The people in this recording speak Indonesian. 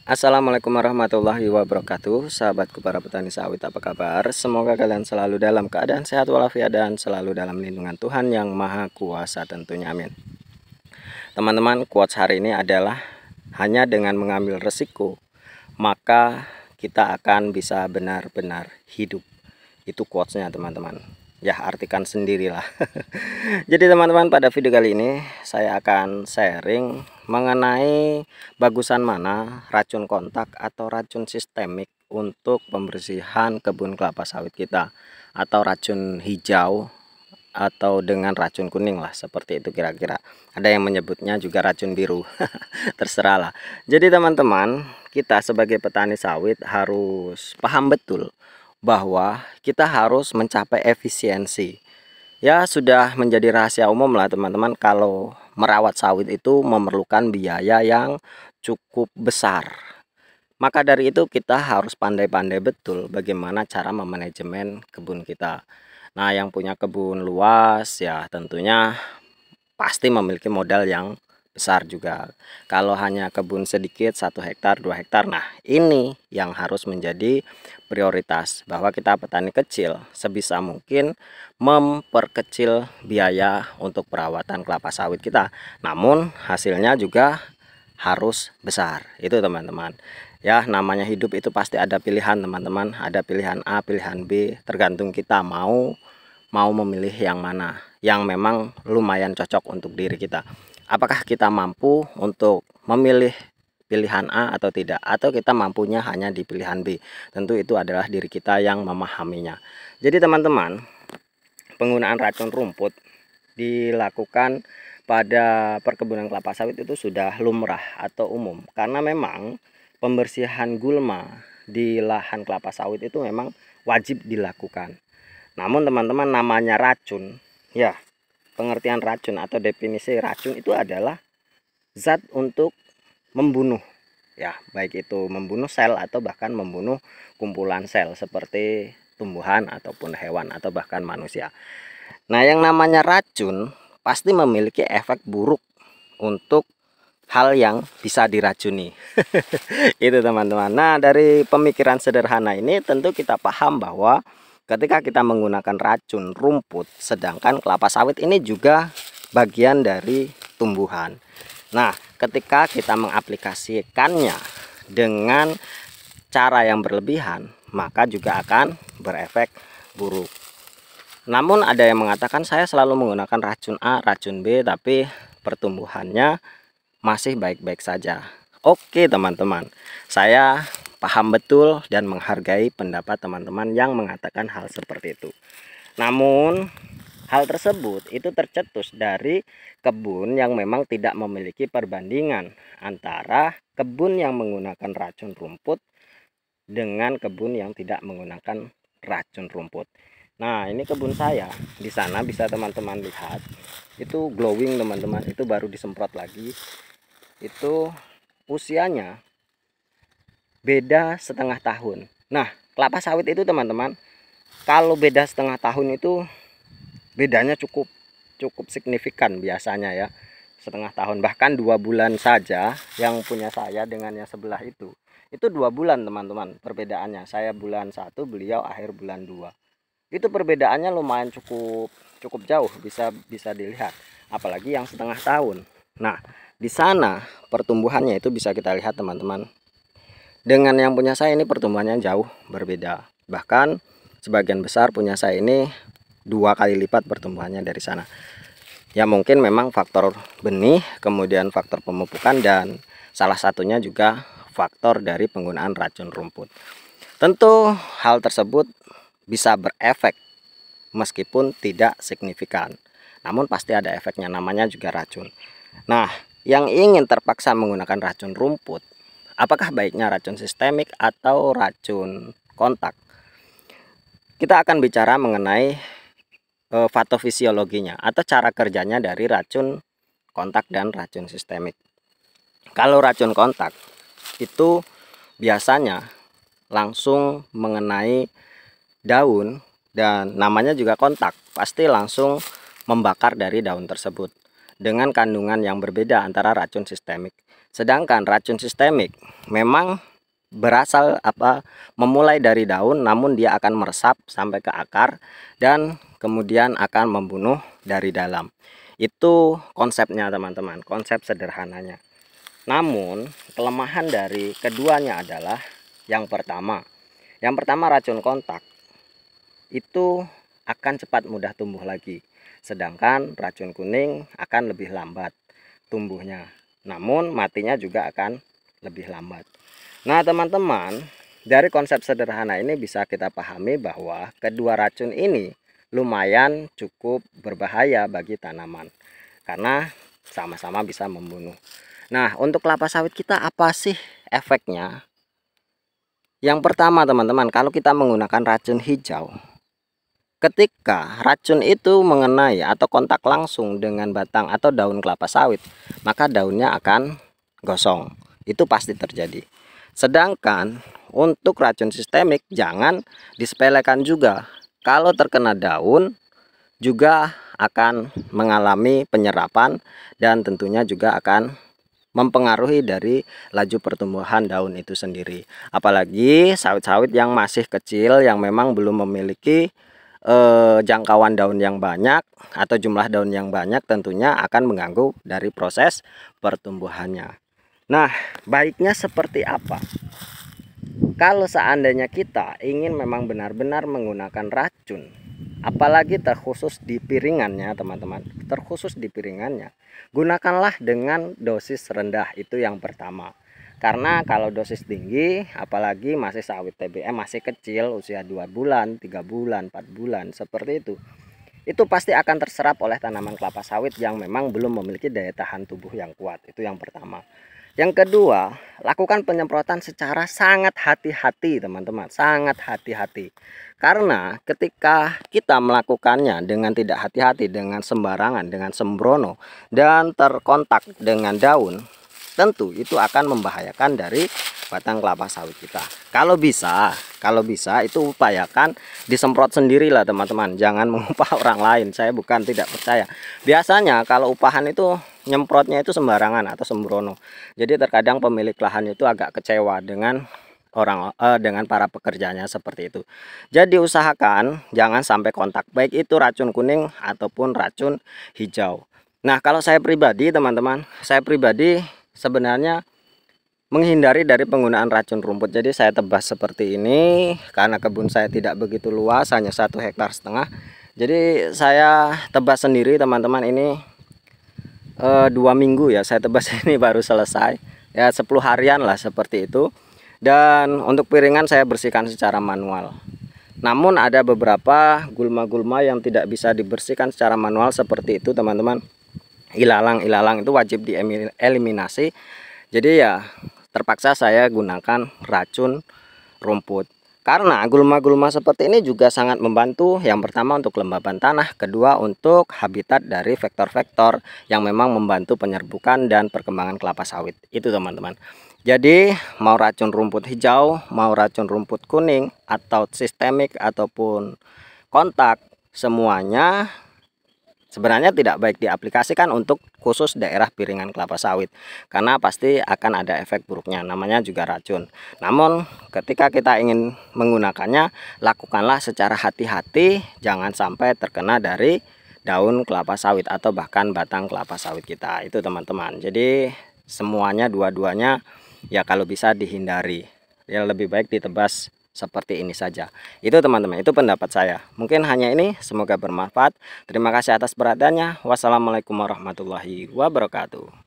Assalamualaikum warahmatullahi wabarakatuh. Sahabatku para petani sawit, apa kabar? Semoga kalian selalu dalam keadaan sehat walafiat dan selalu dalam lindungan Tuhan yang Maha Kuasa tentunya, amin. Teman-teman, quotes hari ini adalah hanya dengan mengambil resiko maka kita akan bisa benar-benar hidup. Itu quotesnya teman-teman. Ya, artikan sendirilah. Jadi teman-teman, pada video kali ini saya akan sharing mengenai bagusan mana racun kontak atau racun sistemik untuk pembersihan kebun kelapa sawit kita, atau racun hijau atau dengan racun kuning lah, seperti itu kira-kira. Ada yang menyebutnya juga racun biru. Terserah lah. Jadi teman-teman, kita sebagai petani sawit harus paham betul bahwa kita harus mencapai efisiensi. Ya, sudah menjadi rahasia umum lah teman-teman, kalau merawat sawit itu memerlukan biaya yang cukup besar. Maka dari itu kita harus pandai-pandai betul bagaimana cara memanajemen kebun kita. Nah, yang punya kebun luas ya tentunya pasti memiliki modal yang besar juga. Kalau hanya kebun sedikit, 1 hektar 2 hektar, nah ini yang harus menjadi prioritas, bahwa kita petani kecil sebisa mungkin memperkecil biaya untuk perawatan kelapa sawit kita, namun hasilnya juga harus besar. Itu teman-teman ya, namanya hidup itu pasti ada pilihan teman-teman, ada pilihan A, pilihan B, tergantung kita mau memilih yang mana yang memang lumayan cocok untuk diri kita. Apakah kita mampu untuk memilih pilihan A atau tidak, atau kita mampunya hanya di pilihan B? Tentu itu adalah diri kita yang memahaminya. Jadi teman-teman, penggunaan racun rumput dilakukan pada perkebunan kelapa sawit itu sudah lumrah atau umum, karena memang pembersihan gulma di lahan kelapa sawit itu memang wajib dilakukan. Namun teman-teman, namanya racun, ya, pengertian racun atau definisi racun itu adalah zat untuk membunuh, ya, baik itu membunuh sel atau bahkan membunuh kumpulan sel seperti tumbuhan ataupun hewan atau bahkan manusia. Nah, yang namanya racun pasti memiliki efek buruk untuk hal yang bisa diracuni. Itu teman-teman. Nah, dari pemikiran sederhana ini tentu kita paham bahwa ketika kita menggunakan racun rumput, sedangkan kelapa sawit ini juga bagian dari tumbuhan. Nah, ketika kita mengaplikasikannya dengan cara yang berlebihan, maka juga akan berefek buruk. Namun ada yang mengatakan saya selalu menggunakan racun A, racun B, tapi pertumbuhannya masih baik-baik saja. Oke teman-teman, saya paham betul dan menghargai pendapat teman-teman yang mengatakan hal seperti itu. Namun hal tersebut itu tercetus dari kebun yang memang tidak memiliki perbandingan antara kebun yang menggunakan racun rumput dengan kebun yang tidak menggunakan racun rumput. Nah, ini kebun saya. Di sana bisa teman-teman lihat. Itu glowing teman-teman, itu baru disemprot lagi. Itu usianya beda 1/2 tahun. Nah, kelapa sawit itu teman-teman, kalau beda 1/2 tahun itu bedanya cukup signifikan biasanya ya. 1/2 tahun, bahkan 2 bulan saja yang punya saya dengan yang sebelah itu 2 bulan teman-teman perbedaannya. Saya bulan 1, beliau akhir bulan 2. Itu perbedaannya lumayan cukup jauh, bisa dilihat, apalagi yang 1/2 tahun. Nah, di sana pertumbuhannya itu bisa kita lihat teman-teman, dengan yang punya saya ini pertumbuhannya jauh berbeda. Bahkan sebagian besar punya saya ini 2 kali lipat pertumbuhannya dari sana. Ya, mungkin memang faktor benih, kemudian faktor pemupukan, dan salah satunya juga faktor dari penggunaan racun rumput. Tentu hal tersebut bisa berefek meskipun tidak signifikan, namun pasti ada efeknya, namanya juga racun. Nah, yang ingin terpaksa menggunakan racun rumput, apakah baiknya racun sistemik atau racun kontak? Kita akan bicara mengenai patofisiologinya atau cara kerjanya dari racun kontak dan racun sistemik. Kalau racun kontak itu biasanya langsung mengenai daun, dan namanya juga kontak, pasti langsung membakar dari daun tersebut dengan kandungan yang berbeda antara racun sistemik. Sedangkan racun sistemik memang memulai dari daun, namun dia akan meresap sampai ke akar dan kemudian akan membunuh dari dalam. Itu konsepnya teman-teman, konsep sederhananya. Namun kelemahan dari keduanya adalah yang pertama racun kontak itu akan cepat mudah tumbuh lagi, sedangkan racun kuning akan lebih lambat tumbuhnya, namun matinya juga akan lebih lambat. Nah teman-teman, dari konsep sederhana ini bisa kita pahami bahwa kedua racun ini lumayan cukup berbahaya bagi tanaman karena sama-sama bisa membunuh. Nah untuk kelapa sawit kita apa sih efeknya? Yang pertama teman-teman, kalau kita menggunakan racun hijau, ketika racun itu mengenai atau kontak langsung dengan batang atau daun kelapa sawit, maka daunnya akan gosong. Itu pasti terjadi. Sedangkan untuk racun sistemik jangan disepelekan juga. Kalau terkena daun juga akan mengalami penyerapan dan tentunya juga akan mempengaruhi dari laju pertumbuhan daun itu sendiri. Apalagi sawit-sawit yang masih kecil yang memang belum memiliki jangkauan daun yang banyak atau jumlah daun yang banyak, tentunya akan mengganggu dari proses pertumbuhannya. Nah, baiknya seperti apa? Kalau seandainya kita ingin memang benar-benar menggunakan racun, apalagi terkhusus di piringannya teman-teman, terkhusus di piringannya, gunakanlah dengan dosis rendah, itu yang pertama. Karena kalau dosis tinggi, apalagi masih sawit TBM masih kecil, usia 2 bulan, 3 bulan, 4 bulan, seperti itu pasti akan terserap oleh tanaman kelapa sawit yang memang belum memiliki daya tahan tubuh yang kuat. Itu yang pertama. Yang kedua, lakukan penyemprotan secara sangat hati-hati teman-teman, sangat hati-hati. Karena ketika kita melakukannya dengan tidak hati-hati, dengan sembarangan, dengan sembrono, dan terkontak dengan daun, tentu itu akan membahayakan dari batang kelapa sawit kita. Kalau bisa itu upayakan disemprot sendirilah teman-teman, jangan mengupah orang lain. Saya bukan tidak percaya. Biasanya kalau upahan itu nyemprotnya itu sembarangan atau sembrono. Jadi terkadang pemilik lahan itu agak kecewa dengan dengan para pekerjanya seperti itu. Jadi usahakan jangan sampai kontak, baik itu racun kuning ataupun racun hijau. Nah, kalau saya pribadi teman-teman, saya pribadi sebenarnya menghindari dari penggunaan racun rumput. Jadi saya tebas seperti ini karena kebun saya tidak begitu luas, hanya 1,5 hektar. Jadi saya tebas sendiri teman-teman. Ini 2 minggu ya saya tebas ini baru selesai ya, 10 harian lah seperti itu. Dan untuk piringan saya bersihkan secara manual. Namun ada beberapa gulma-gulma yang tidak bisa dibersihkan secara manual seperti itu teman-teman. Ilalang itu wajib dieliminasi. Jadi ya terpaksa saya gunakan racun rumput. Karena gulma-gulma seperti ini juga sangat membantu, yang pertama untuk kelembaban tanah, kedua untuk habitat dari vektor-vektor yang memang membantu penyerbukan dan perkembangan kelapa sawit. Itu teman-teman. Jadi mau racun rumput hijau, mau racun rumput kuning, atau sistemik ataupun kontak, semuanya sebenarnya tidak baik diaplikasikan untuk khusus daerah piringan kelapa sawit, karena pasti akan ada efek buruknya, namanya juga racun. Namun ketika kita ingin menggunakannya, lakukanlah secara hati-hati, jangan sampai terkena dari daun kelapa sawit atau bahkan batang kelapa sawit kita. Itu teman-teman. Jadi semuanya, dua-duanya ya kalau bisa dihindari, ya lebih baik ditebas seperti ini saja. Itu teman-teman, itu pendapat saya. Mungkin hanya ini, semoga bermanfaat. Terima kasih atas perhatiannya. Wassalamualaikum warahmatullahi wabarakatuh.